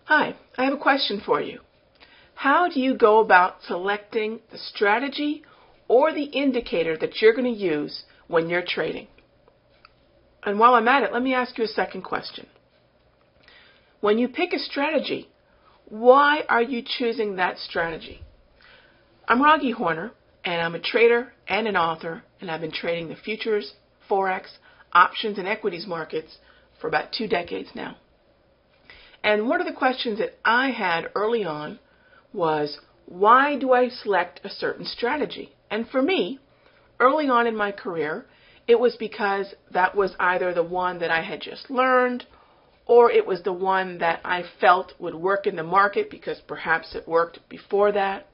Hi, I have a question for you. How do you go about selecting the strategy or the indicator that you're going to use when you're trading? And while I'm at it, let me ask you a second question. When you pick a strategy, why are you choosing that strategy? I'm Raghi Horner, and I'm a trader and an author, and I've been trading the futures, forex, options, and equities markets for about 2 decades now. And one of the questions that I had early on was, why do I select a certain strategy? And for me, early on in my career, it was because that was either the one that I had just learned, or it was the one that I felt would work in the market because perhaps it worked before that.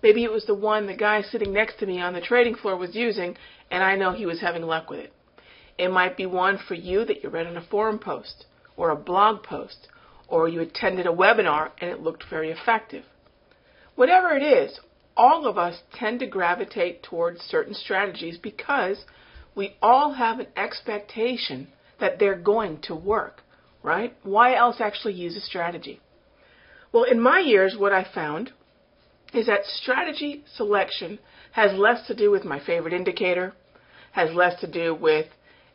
Maybe it was the one the guy sitting next to me on the trading floor was using, and I know he was having luck with it. It might be one for you that you read on a forum post or a blog post, or you attended a webinar and it looked very effective. Whatever it is, all of us tend to gravitate towards certain strategies because we all have an expectation that they're going to work, right? Why else actually use a strategy? Well, in my years, what I found is that strategy selection has less to do with my favorite indicator, has less to do with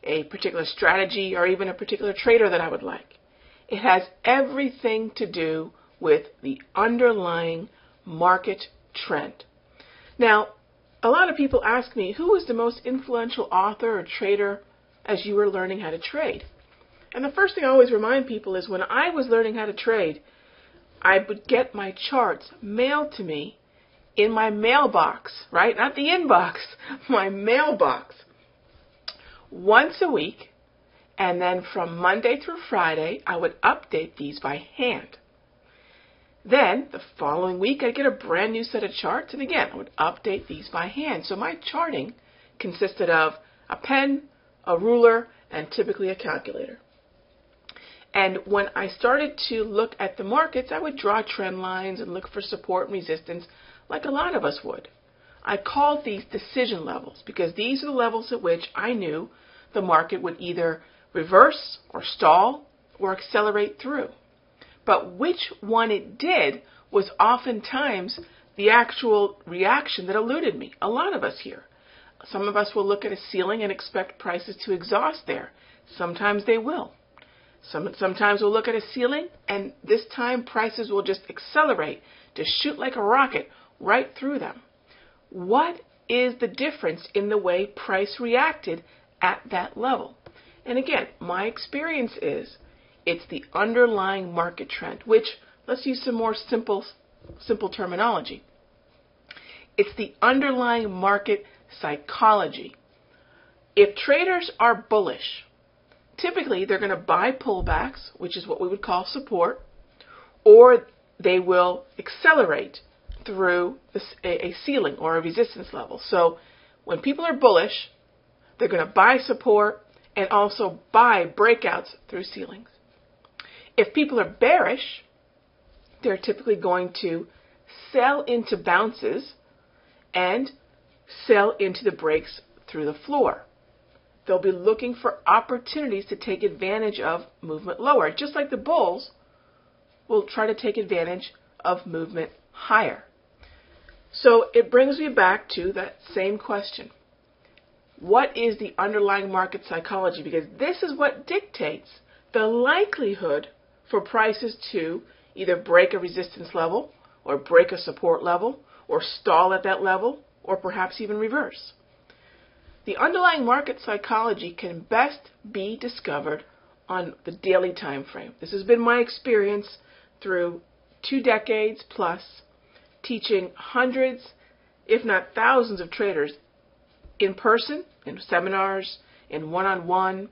a particular strategy or even a particular trader that I would like. It has everything to do with the underlying market trend. Now, a lot of people ask me, who was the most influential author or trader as you were learning how to trade? And the first thing I always remind people is when I was learning how to trade, I would get my charts mailed to me in my mailbox, right? Not the inbox, my mailbox. Once a week, and then from Monday through Friday, I would update these by hand. Then, the following week, I'd get a brand new set of charts, and again, I would update these by hand. So my charting consisted of a pen, a ruler, and typically a calculator. And when I started to look at the markets, I would draw trend lines and look for support and resistance like a lot of us would. I called these decision levels because these are the levels at which I knew the market would either reverse or stall or accelerate through. But which one it did was oftentimes the actual reaction that eluded me. A lot of us here. Some of us will look at a ceiling and expect prices to exhaust there. Sometimes they will. Sometimes we'll look at a ceiling and this time prices will just accelerate to shoot like a rocket right through them. What is the difference in the way price reacted at that level? And again, my experience is it's the underlying market trend, which, let's use some more simple terminology. It's the underlying market psychology. If traders are bullish, typically they're going to buy pullbacks, which is what we would call support, or they will accelerate through a ceiling or a resistance level. So when people are bullish, they're going to buy support and also buy breakouts through ceilings. If people are bearish, they're typically going to sell into bounces and sell into the breaks through the floor. They'll be looking for opportunities to take advantage of movement lower, just like the bulls will try to take advantage of movement higher. So it brings me back to that same question. What is the underlying market psychology? Because this is what dictates the likelihood for prices to either break a resistance level or break a support level or stall at that level or perhaps even reverse. The underlying market psychology can best be discovered on the daily time frame. This has been my experience through 2 decades plus teaching hundreds, if not thousands of traders in person, in seminars, in one-on-one,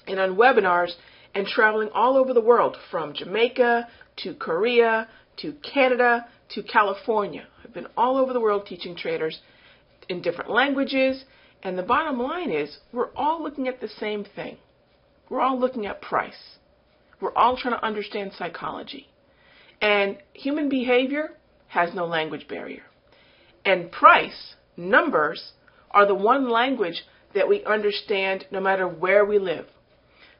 and on webinars, and traveling all over the world from Jamaica to Korea to Canada to California. I've been all over the world teaching traders in different languages, and the bottom line is we're all looking at the same thing. We're all looking at price. We're all trying to understand psychology. And human behavior has no language barrier. And price, numbers, are the one language that we understand no matter where we live.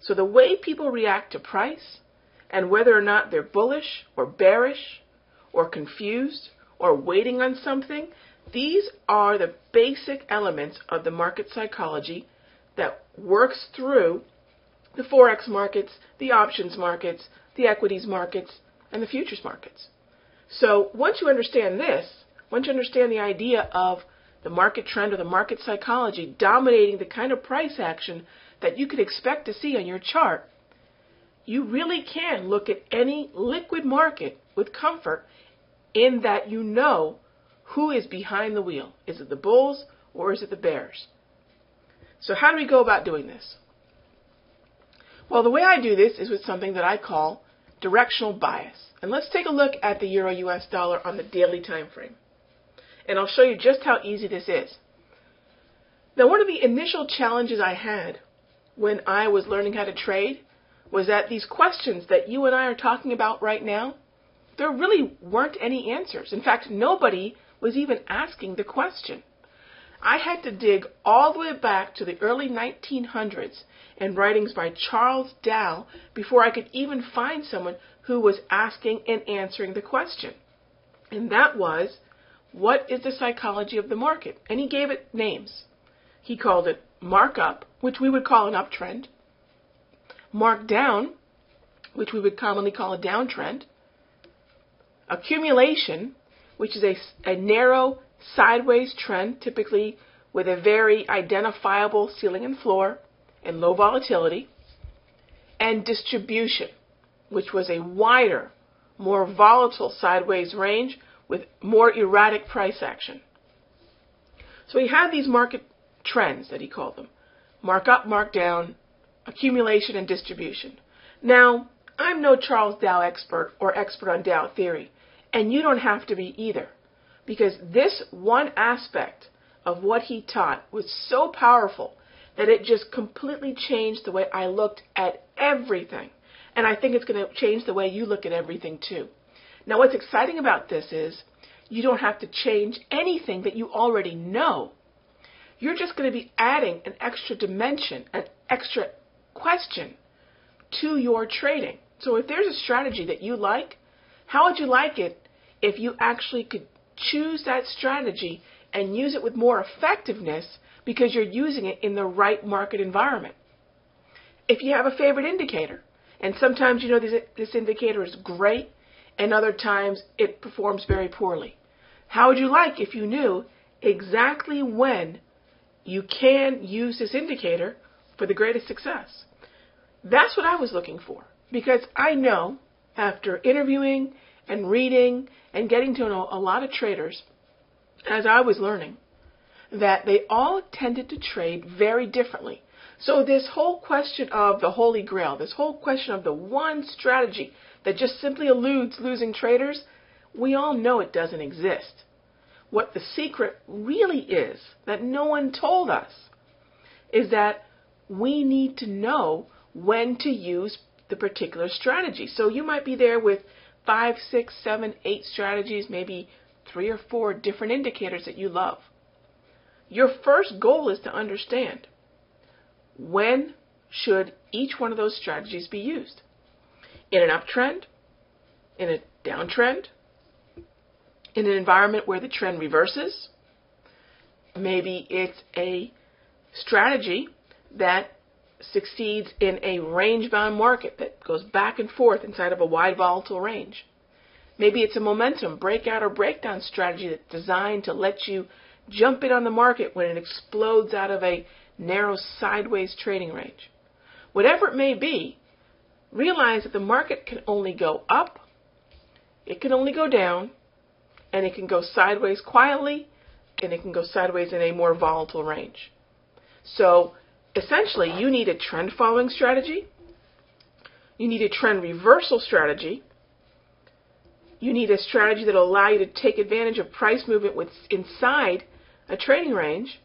So the way people react to price and whether or not they're bullish or bearish or confused or waiting on something, these are the basic elements of the market psychology that works through the Forex markets, the options markets, the equities markets, and the futures markets. So once you understand this, once you understand the idea of the market trend or the market psychology dominating the kind of price action that you could expect to see on your chart, you really can look at any liquid market with comfort in that you know who is behind the wheel. Is it the bulls or is it the bears? So how do we go about doing this? Well, the way I do this is with something that I call directional bias. And let's take a look at the Euro-US dollar on the daily time frame. And I'll show you just how easy this is. Now, one of the initial challenges I had when I was learning how to trade was that these questions that you and I are talking about right now, there really weren't any answers. In fact, nobody was even asking the question. I had to dig all the way back to the early 1900s and writings by Charles Dow before I could even find someone who was asking and answering the question. And that was, what is the psychology of the market? And he gave it names. He called it markup, which we would call an uptrend, markdown, which we would commonly call a downtrend, accumulation, which is a narrow sideways trend, typically with a very identifiable ceiling and floor and low volatility, and distribution, which was a wider, more volatile sideways range with more erratic price action. So he had these market trends that he called them: mark up, mark down, accumulation, and distribution. Now, I'm no Charles Dow expert or expert on Dow theory, and you don't have to be either, because this one aspect of what he taught was so powerful that it just completely changed the way I looked at everything. And I think it's going to change the way you look at everything too. Now, what's exciting about this is you don't have to change anything that you already know. You're just going to be adding an extra dimension, an extra question to your trading. So if there's a strategy that you like, how would you like it if you actually could choose that strategy and use it with more effectiveness because you're using it in the right market environment? If you have a favorite indicator, and sometimes you know this indicator is great, and other times it performs very poorly, how would you like if you knew exactly when you can use this indicator for the greatest success? That's what I was looking for, because I know after interviewing and reading and getting to know a lot of traders, as I was learning, that they all tended to trade very differently. So this whole question of the Holy Grail, this whole question of the one strategy that just simply eludes losing traders, we all know it doesn't exist. What the secret really is, that no one told us, is that we need to know when to use the particular strategy. So you might be there with 5, 6, 7, 8 strategies, maybe 3 or 4 different indicators that you love. Your first goal is to understand when should each one of those strategies be used. In an uptrend, in a downtrend, in an environment where the trend reverses. Maybe it's a strategy that succeeds in a range-bound market that goes back and forth inside of a wide volatile range. Maybe it's a momentum breakout or breakdown strategy that's designed to let you jump in on the market when it explodes out of a narrow sideways trading range. Whatever it may be, realize that the market can only go up, it can only go down, and it can go sideways quietly, and it can go sideways in a more volatile range. So essentially, you need a trend following strategy, you need a trend reversal strategy, you need a strategy that will allow you to take advantage of price movement inside a trading range,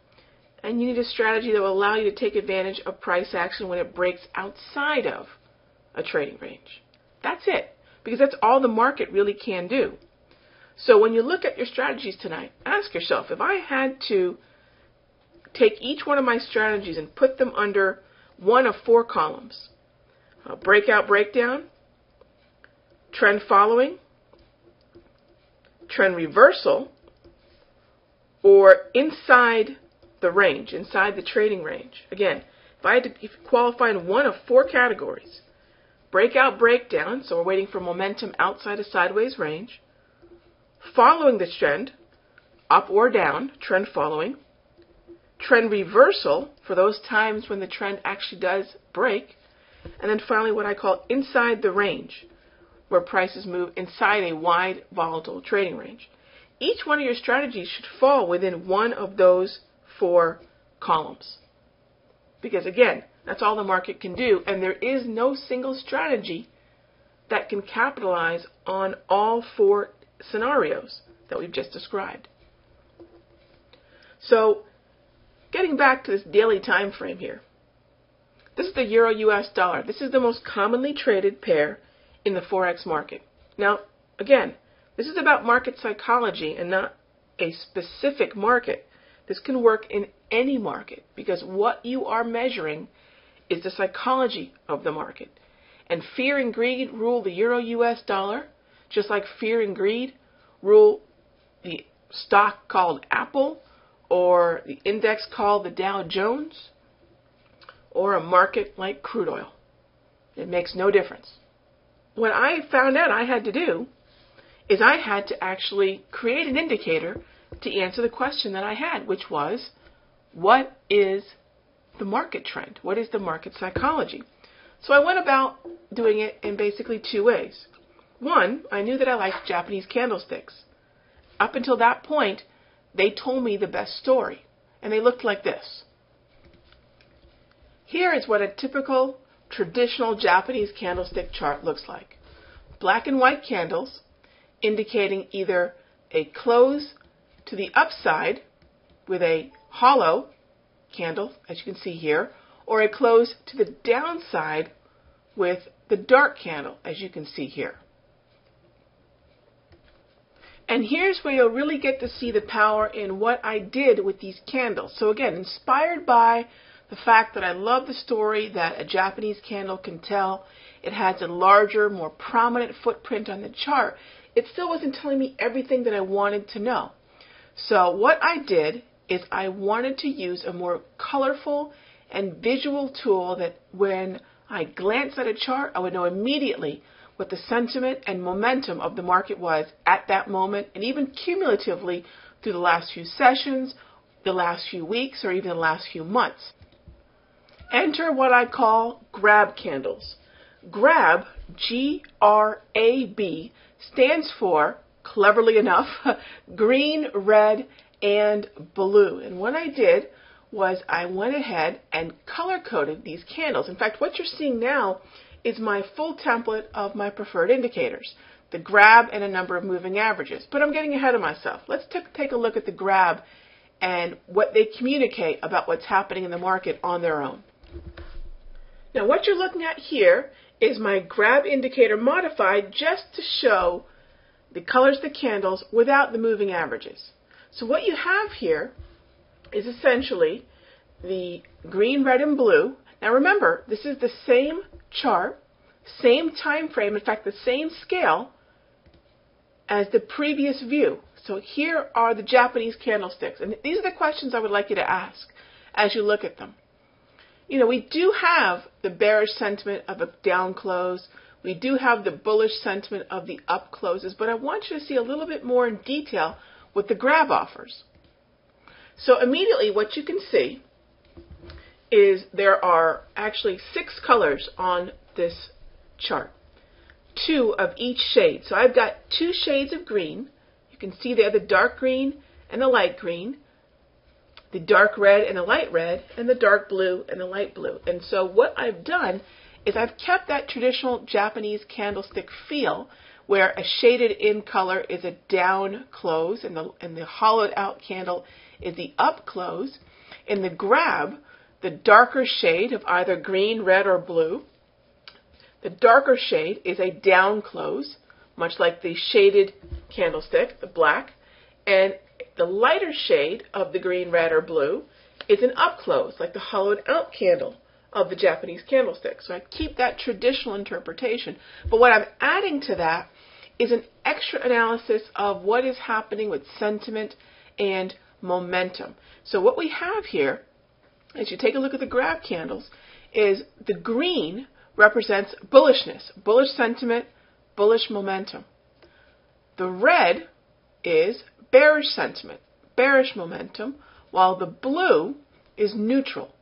and you need a strategy that will allow you to take advantage of price action when it breaks outside of a trading range. That's it, because that's all the market really can do. So when you look at your strategies tonight, ask yourself, if I had to take each one of my strategies and put them under one of 4 columns, breakout, breakdown, trend following, trend reversal, or inside the range, inside the trading range. Again, if I had to qualify in one of four categories, breakout, breakdown, so we're waiting for momentum outside a sideways range, following the trend, up or down, trend following, trend reversal for those times when the trend actually does break, and then finally what I call inside the range, where prices move inside a wide, volatile trading range. Each one of your strategies should fall within one of those four columns. Because again, that's all the market can do, and there is no single strategy that can capitalize on all four scenarios that we've just described. So, getting back to this daily time frame here. This is the Euro-US dollar. This is the most commonly traded pair in the Forex market. Now, again, this is about market psychology and not a specific market. This can work in any market because what you are measuring is the psychology of the market. And fear and greed rule the Euro-US dollar, just like fear and greed rule the stock called Apple, or the index called the Dow Jones, or a market like crude oil. It makes no difference. What I found out I had to do is I had to actually create an indicator to answer the question that I had, which was, what is the market trend? What is the market psychology? So I went about doing it in basically two ways. One, I knew that I liked Japanese candlesticks. Up until that point, they told me the best story, and they looked like this. Here is what a typical traditional Japanese candlestick chart looks like. Black and white candles indicating either a close to the upside with a hollow candle, as you can see here, or a close to the downside with the dark candle, as you can see here. And here's where you'll really get to see the power in what I did with these candles. So again, inspired by the fact that I love the story that a Japanese candle can tell, it has a larger, more prominent footprint on the chart, it still wasn't telling me everything that I wanted to know. So what I did is I wanted to use a more colorful and visual tool that when I glanced at a chart, I would know immediately what the sentiment and momentum of the market was at that moment, and even cumulatively through the last few sessions, the last few weeks, or even the last few months. Enter what I call GRaB candles. GRaB, G-R-A-B, stands for, cleverly enough, green, red, and blue. And what I did was I went ahead and color-coded these candles. In fact, what you're seeing now is my full template of my preferred indicators, the GRaB and a number of moving averages. But I'm getting ahead of myself. Let's take a look at the GRaB and what they communicate about what's happening in the market on their own. Now, what you're looking at here is my GRaB indicator modified just to show the colors of the candles without the moving averages. So what you have here is essentially the green, red, and blue. Now remember, this is the same chart, same time frame, in fact the same scale as the previous view. So here are the Japanese candlesticks, and these are the questions I would like you to ask as you look at them. You know, we do have the bearish sentiment of a down close. We do have the bullish sentiment of the up closes, but I want you to see a little bit more in detail what the GRaB offers. So immediately what you can see is there are actually 6 colors on this chart, 2 of each shade. So I've got 2 shades of green. You can see there the dark green and the light green, the dark red and the light red, and the dark blue and the light blue. And so what I've done is I've kept that traditional Japanese candlestick feel where a shaded in color is a down close and the hollowed out candle is the up close. In the GRaB, the darker shade of either green, red, or blue, the darker shade is a down close, much like the shaded candlestick, the black, and the lighter shade of the green, red, or blue is an up close, like the hollowed out candle of the Japanese candlestick. So I keep that traditional interpretation. But what I'm adding to that is an extra analysis of what is happening with sentiment and momentum. So what we have here, as you take a look at the GRaB candles, is the green represents bullishness, bullish sentiment, bullish momentum. The red is bearish sentiment, bearish momentum, while the blue is neutral.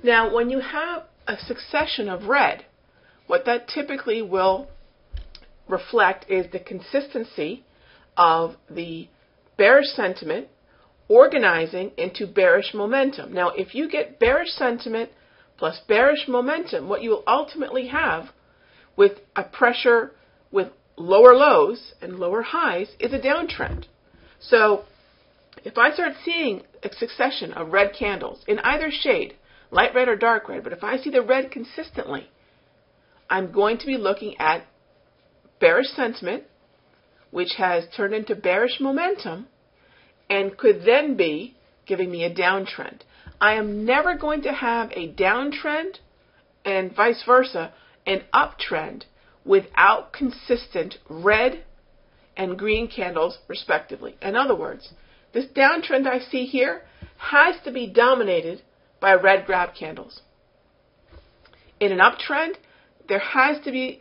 Now, when you have a succession of red, what that typically will reflect is the consistency of the bearish sentiment organizing into bearish momentum. Now, if you get bearish sentiment plus bearish momentum, what you will ultimately have with a pressure with lower lows and lower highs is a downtrend. So if I start seeing a succession of red candles in either shade, light red or dark red, but if I see the red consistently, I'm going to be looking at bearish sentiment, which has turned into bearish momentum, and could then be giving me a downtrend. I am never going to have a downtrend and vice versa, an uptrend, without consistent red and green candles respectively. In other words, this downtrend I see here has to be dominated by red GRaB candles. In an uptrend, there has to be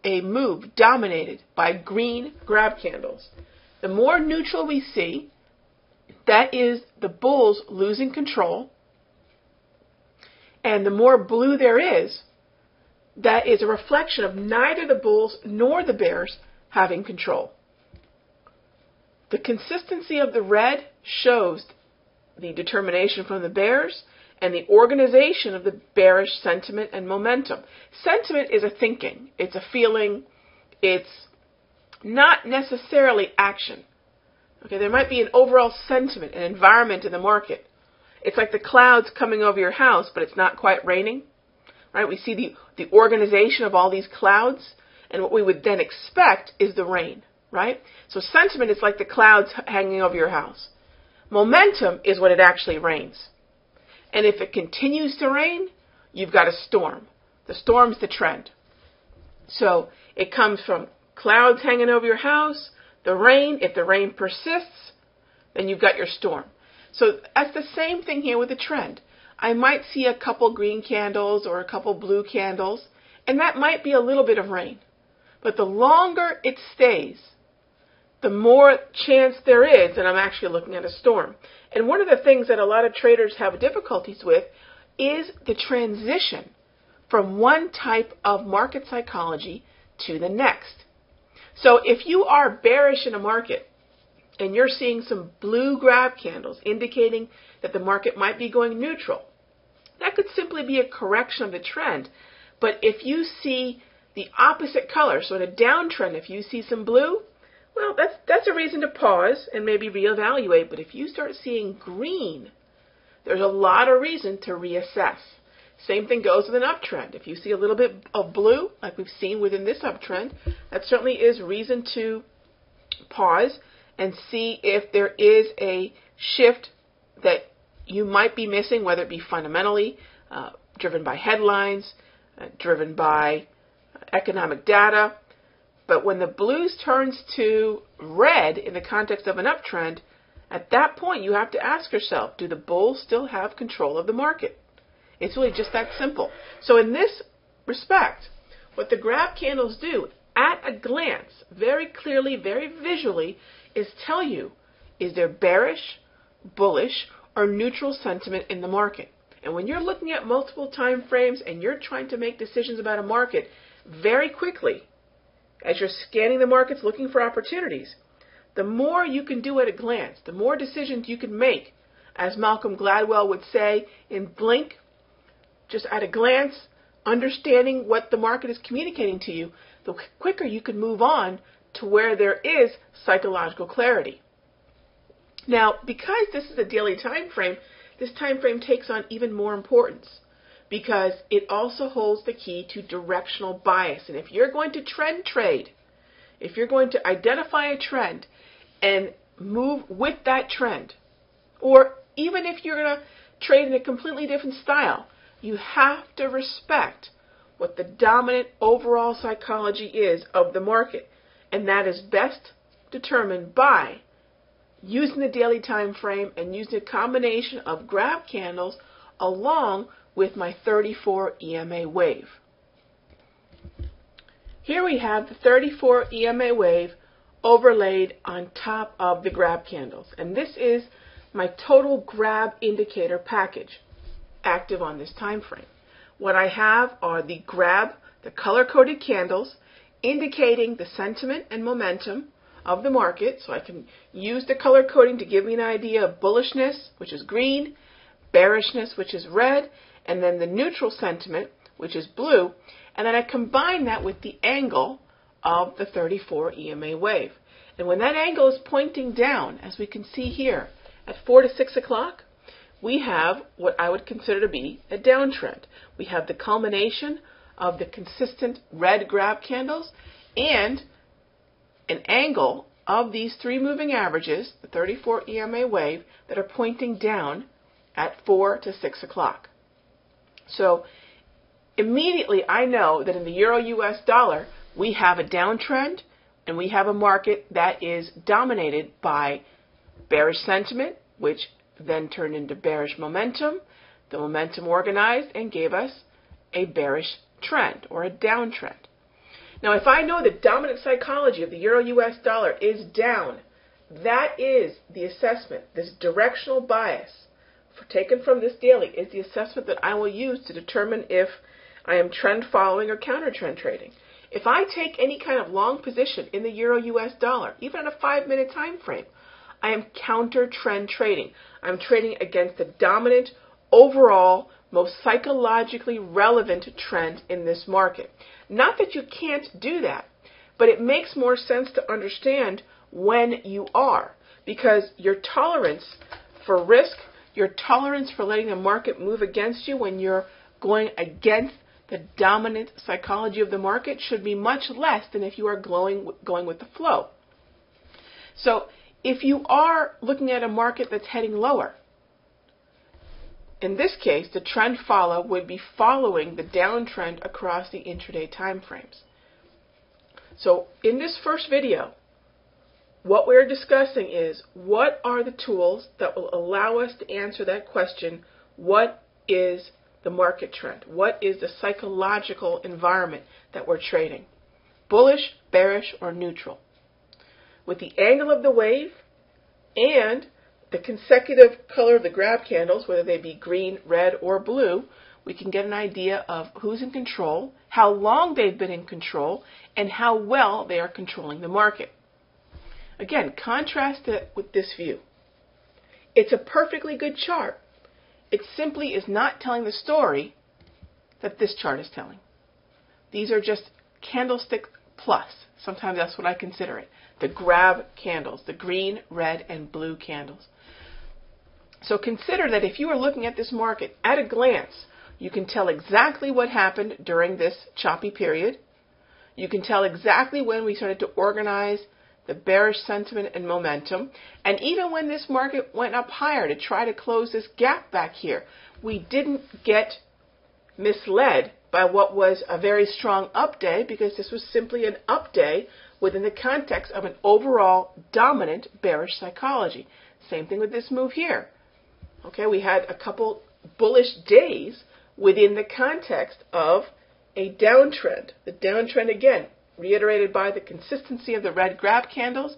a move dominated by green GRaB candles. The more neutral we see, that is the bulls losing control, and the more blue there is, that is a reflection of neither the bulls nor the bears having control. The consistency of the red shows the determination from the bears and the organization of the bearish sentiment and momentum. Sentiment is a thinking, it's a feeling, it's not necessarily action. Okay, there might be an overall sentiment, an environment in the market. It's like the clouds coming over your house, but it's not quite raining. Right? We see the organization of all these clouds, and what we would then expect is the rain. Right? So sentiment is like the clouds hanging over your house. Momentum is when it actually rains. And if it continues to rain, you've got a storm. The storm's the trend. So it comes from clouds hanging over your house, the rain. If the rain persists, then you've got your storm. So that's the same thing here with the trend. I might see a couple green candles or a couple blue candles, and that might be a little bit of rain. But the longer it stays, the more chance there is that I'm actually looking at a storm. And one of the things that a lot of traders have difficulties with is the transition from one type of market psychology to the next. So if you are bearish in a market and you're seeing some blue GRaB candles indicating that the market might be going neutral, that could simply be a correction of the trend. But if you see the opposite color, so in a downtrend, if you see some blue, well, that's a reason to pause and maybe reevaluate. But if you start seeing green, there's a lot of reason to reassess. Same thing goes with an uptrend. If you see a little bit of blue, like we've seen within this uptrend, that certainly is reason to pause and see if there is a shift that you might be missing, whether it be fundamentally, driven by headlines, driven by economic data. But when the blues turns to red in the context of an uptrend, at that point you have to ask yourself, do the bulls still have control of the market? It's really just that simple. So in this respect, what the GRaB candles do at a glance, very clearly, very visually, is tell you, is there bearish, bullish, or neutral sentiment in the market? And when you're looking at multiple time frames and you're trying to make decisions about a market very quickly, as you're scanning the markets looking for opportunities, the more you can do at a glance, the more decisions you can make, as Malcolm Gladwell would say, in blink, just at a glance, understanding what the market is communicating to you, the quicker you can move on to where there is psychological clarity. Now, because this is a daily time frame, this time frame takes on even more importance because it also holds the key to directional bias. And if you're going to trend trade, if you're going to identify a trend and move with that trend, or even if you're going to trade in a completely different style, you have to respect what the dominant overall psychology is of the market, and that is best determined by using the daily time frame and using a combination of GRaB candles along with my 34 EMA wave. Here we have the 34 EMA wave overlaid on top of the GRaB candles, and this is my total GRaB indicator package active on this time frame. What I have are the GRaB, the color-coded candles, indicating the sentiment and momentum of the market, so I can use the color coding to give me an idea of bullishness, which is green, bearishness, which is red, and then the neutral sentiment, which is blue, and then I combine that with the angle of the 34 EMA wave. And when that angle is pointing down, as we can see here, at 4 to 6 o'clock, we have what I would consider to be a downtrend. We have the culmination of the consistent red GRaB candles and an angle of these three moving averages, the 34 EMA wave, that are pointing down at 4 to 6 o'clock. So immediately I know that in the Euro-US dollar, we have a downtrend and we have a market that is dominated by bearish sentiment, which then turned into bearish momentum. The momentum organized and gave us a bearish trend or a downtrend. Now, if I know the dominant psychology of the Euro-US dollar is down, that is the assessment, this directional bias taken from this daily is the assessment that I will use to determine if I am trend following or counter trend trading. If I take any kind of long position in the Euro-US dollar, even on a 5-minute time frame, I am counter trend trading. I'm trading against the dominant, overall, most psychologically relevant trend in this market. Not that you can't do that, but it makes more sense to understand when you are, because your tolerance for risk, your tolerance for letting the market move against you when you're going against the dominant psychology of the market should be much less than if you are going with the flow. So if you are looking at a market that's heading lower, in this case, the trend follow would be following the downtrend across the intraday time frames. So in this first video, what we're discussing is what are the tools that will allow us to answer that question, what is the market trend? What is the psychological environment that we're trading? Bullish, bearish, or neutral? With the angle of the wave and the consecutive color of the GRaB candles, whether they be green, red, or blue, we can get an idea of who's in control, how long they've been in control, and how well they are controlling the market. Again, contrast it with this view. It's a perfectly good chart. It simply is not telling the story that this chart is telling. These are just candlestick plus. Sometimes that's what I consider it. The GRaB candles, the green, red, and blue candles. So consider that if you are looking at this market at a glance, you can tell exactly what happened during this choppy period. You can tell exactly when we started to organize the bearish sentiment and momentum. And even when this market went up higher to try to close this gap back here, we didn't get misled by what was a very strong up day, because this was simply an up day within the context of an overall dominant bearish psychology. Same thing with this move here. Okay, we had a couple bullish days within the context of a downtrend. The downtrend, again, reiterated by the consistency of the red GRaB candles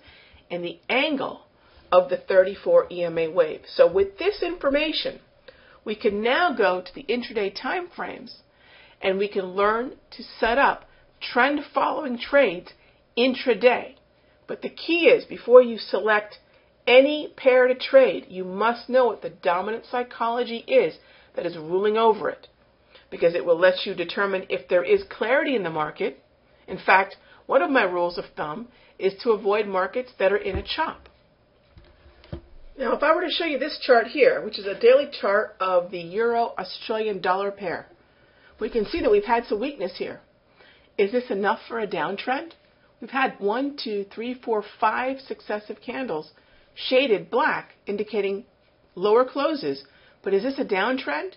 and the angle of the 34 EMA wave. So with this information, we can now go to the intraday time frames and we can learn to set up trend following trades intraday. But the key is, before you select any pair to trade, you must know what the dominant psychology is that is ruling over it, because it will let you determine if there is clarity in the market. In fact, one of my rules of thumb is to avoid markets that are in a chop. Now, if I were to show you this chart here, which is a daily chart of the Euro-Australian dollar pair, we can see that we've had some weakness here. Is this enough for a downtrend? We've had 1, 2, 3, 4, 5 successive candles shaded black, indicating lower closes. But is this a downtrend?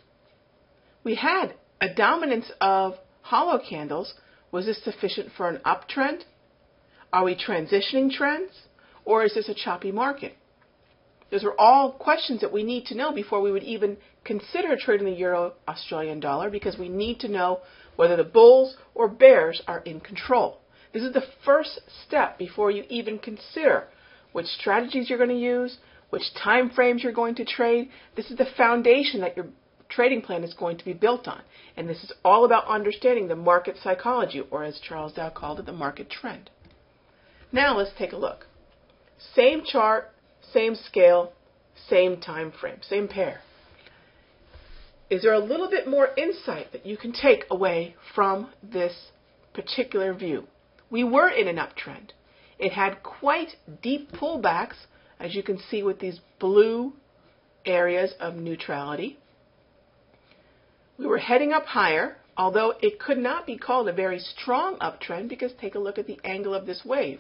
we had a dominance of hollow candles. Was this sufficient for an uptrend? Are we transitioning trends? Or is this a choppy market? Those are all questions that we need to know before we would even consider trading the euro Australian dollar, because we need to know whether the bulls or bears are in control. This is the first step before you even consider which strategies you're going to use, which time frames you're going to trade. This is the foundation that your trading plan is going to be built on. And this is all about understanding the market psychology, or as Charles Dow called it, the market trend. Now let's take a look. Same chart, same scale, same time frame, same pair. Is there a little bit more insight that you can take away from this particular view? We were in an uptrend. It had quite deep pullbacks, as you can see with these blue areas of neutrality. We were heading up higher, although it could not be called a very strong uptrend, because take a look at the angle of this wave.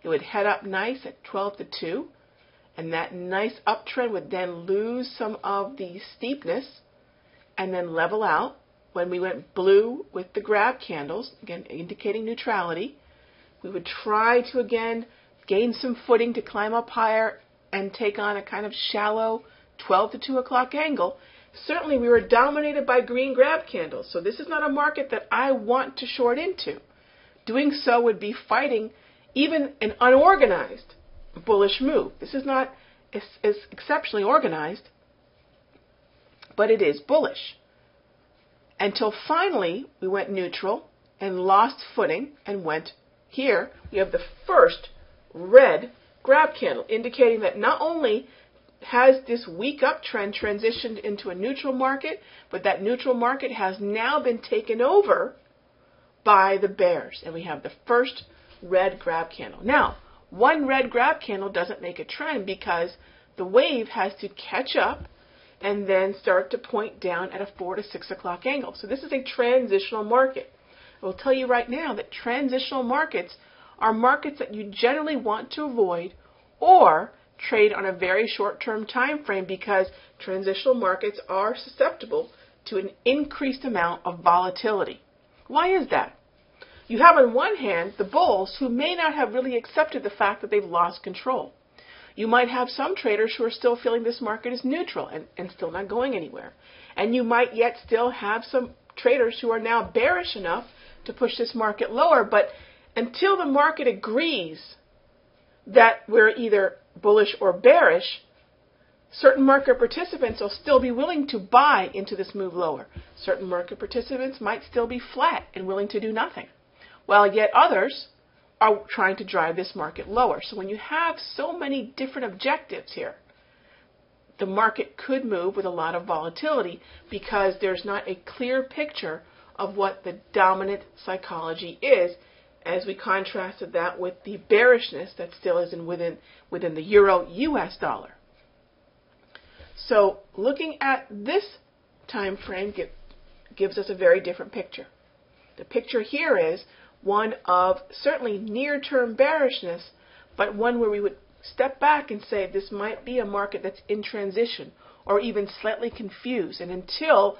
It would head up nice at 12 to 2, and that nice uptrend would then lose some of the steepness and then level out. When we went blue with the GRaB candles, again indicating neutrality, we would try to again gain some footing to climb up higher and take on a kind of shallow 12 to 2 o'clock angle. Certainly we were dominated by green GRaB candles, so this is not a market that I want to short into. Doing so would be fighting even an unorganized bullish move. This is not as exceptionally organized, but it is bullish. Until finally we went neutral and lost footing and went here. We have the first red GRaB candle, indicating that not only has this weak uptrend transitioned into a neutral market, but that neutral market has now been taken over by the bears. And we have the first red GRaB candle. Now, one red GRaB candle doesn't make a trend, because the wave has to catch up and then start to point down at a 4 to 6 o'clock angle. So this is a transitional market. I will tell you right now that transitional markets are markets that you generally want to avoid or trade on a very short-term time frame, because transitional markets are susceptible to an increased amount of volatility. Why is that? You have on one hand the bulls, who may not have really accepted the fact that they've lost control. You might have some traders who are still feeling this market is neutral and still not going anywhere. And you might yet still have some traders who are now bearish enough to push this market lower. But until the market agrees that we're either bullish or bearish, certain market participants will still be willing to buy into this move lower. Certain market participants might still be flat and willing to do nothing, while yet others are trying to drive this market lower. So when you have so many different objectives here, the market could move with a lot of volatility, because there's not a clear picture of what the dominant psychology is, as we contrasted that with the bearishness that still is within the euro US dollar. So looking at this time frame gives us a very different picture. The picture here is one of certainly near-term bearishness, but one where we would step back and say this might be a market that's in transition or even slightly confused. And until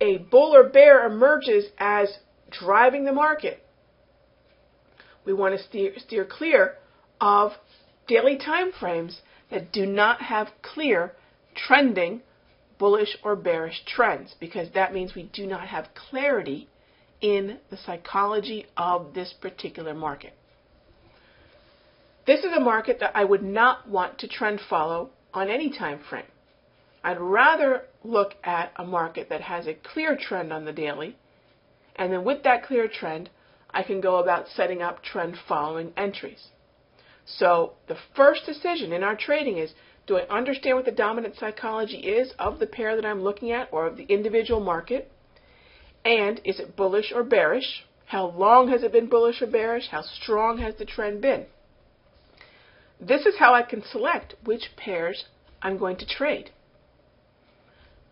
a bull or bear emerges as driving the market, we want to steer clear of daily time frames that do not have clear trending bullish or bearish trends, because that means we do not have clarity in the psychology of this particular market. This is a market that I would not want to trend follow on any time frame. I'd rather look at a market that has a clear trend on the daily, and then with that clear trend, I can go about setting up trend following entries. So the first decision in our trading is, do I understand what the dominant psychology is of the pair that I'm looking at, or of the individual market? And is it bullish or bearish? How long has it been bullish or bearish? How strong has the trend been? This is how I can select which pairs I'm going to trade.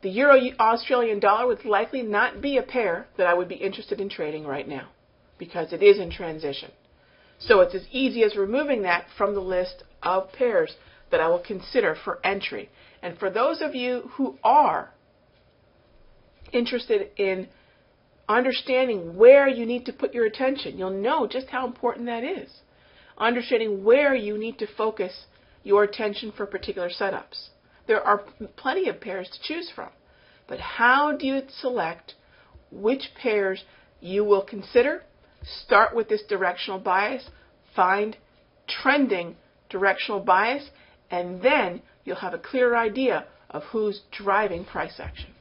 The euro Australian dollar would likely not be a pair that I would be interested in trading right now, because it is in transition. So it's as easy as removing that from the list of pairs that I will consider for entry. And for those of you who are interested in understanding where you need to put your attention. You'll know just how important that is. Understanding where you need to focus your attention for particular setups. There are plenty of pairs to choose from, but how do you select which pairs you will consider? Start with this directional bias, find trending directional bias, and then you'll have a clear idea of who's driving price action.